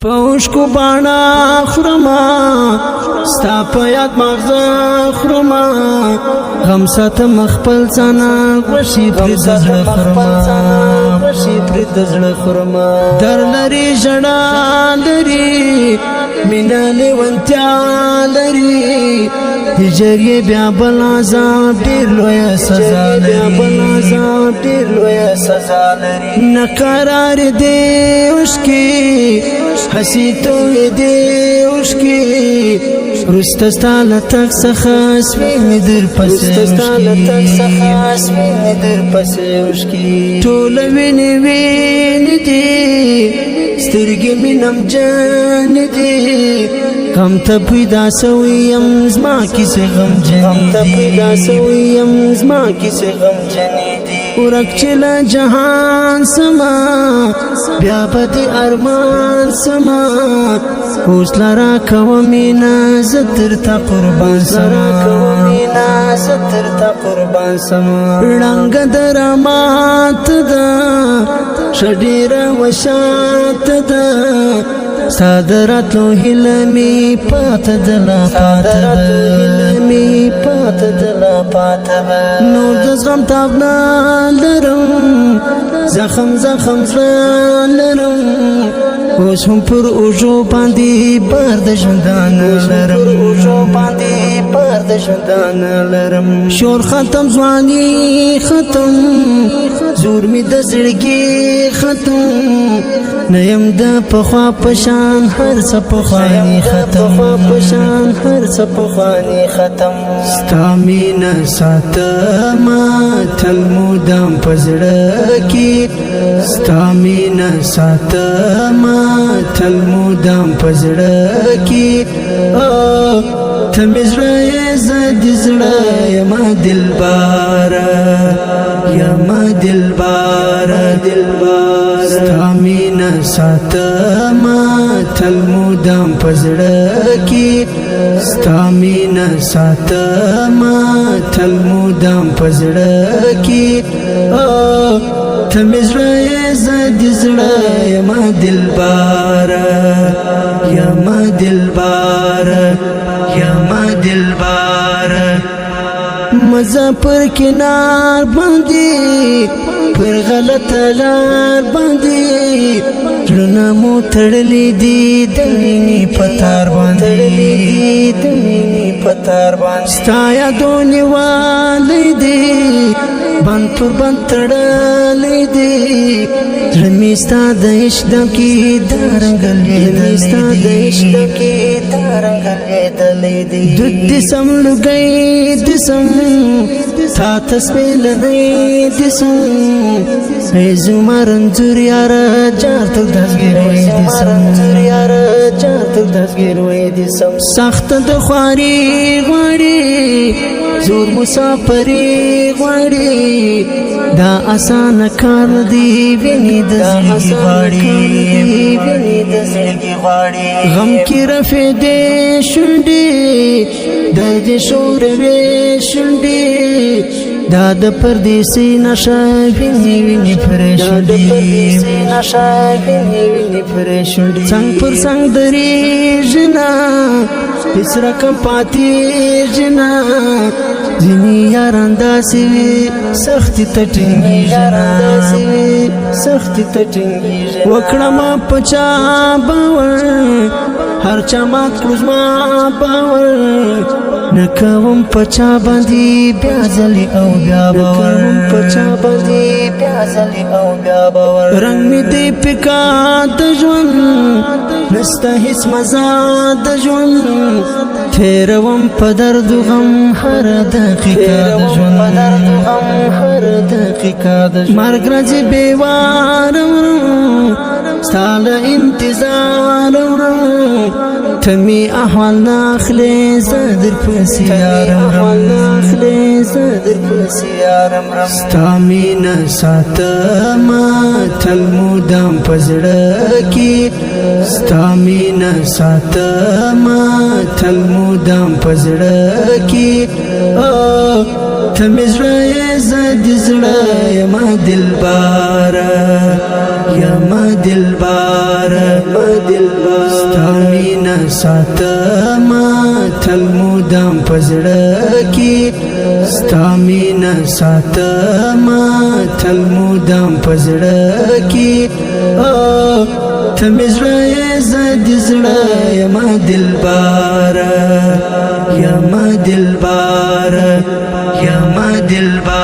پوش کو بانا خرما ستا په یاد مغزه خرما غم ساتم مخپل ځانا غوشي پر دزړه خرما در لري ژړا لري مینا لیونتیا لري هجریه بیا بل عذاب ډیر لوی سزا لري نقرار دی اوشکی حسی تو دی اوشکی رستستال تک سخاس ویني در پسې اوشکی ټول ویني دی سترګې مینم جان دی غم ته پیدا سویم زما کیسه غم جنې دی ورک چلا جهان سما بیا پتی ارمان سما اوس لرا کومینا زتر تا قربان سما رنگ درامات دا شډیر وشات دا صادرات لو هلمي پات دلا نور د زغم تابنا لرم زخم لرم اوس هم پر اوجو باندې بار د ژوندان لرم شور ختم ځواني ختم زور می د زړګي ختم نیم د پخوا پشان هر څه پخوانی ختم ستا مینا ساتما تل مودام پزړه کې ستا مینا ساتما تل مودام پزړه کې تمزړه زد زړه یما دلبار ستا مینا ساتما تل مودام پزړه کې ستا مینا ساتما تل مودام پزړه کې تمزړه زد زړه یما دلبار مزه پر کنار باندې پر غلط لار باندې ژوند مو تړلې دي د مینې پتار باندې ستا یادونه والې دي بند پر بند تړلې دي زمي ستا د عشق کې دارنګلې دي د سم لګي د سم تا تسبیل دی دسم ای زمارن زور یار جار تل دزگیر وی دسم سخت د خواری غواری زور مسافری غواری دا آسان کار دی ویني د زړګي غواړي غم کی رفع دې شونډې درد شور وې شونډې دا د پردیسي نشه ویني پرېښودې څنګ پر څنګ درېږنا هېڅ رقم پاتېږنا ځینې یاران داسې وي سختي ته ټینګېږي وکړمه په چا باور هر چا مات کړو زما باور نه کوم په چا باندې بیا ځلې او بیا باور رنګ مې دی پکا د ژوند نسته هېڅ مزه د ژوند تېروم په درد و غم هر دقیقه د ژوند مرګ راځي بې واره ورم ستا له انتظار ورم ته مې احوال نه اخلې زه در پسې یارم ستا مینه ساتمه تل مودام په زړه کې ستا مینه ساتمه تل مودام په زړه کې ته مې زړه یې زه د زړه یمه دلباره دلبار ستا مینا ساتما تل مودام پزړه کی ستا مینا ساتما تل مودام پزړه کی تمزړه زد زړه یما دلبار یما دلبار یما دلبار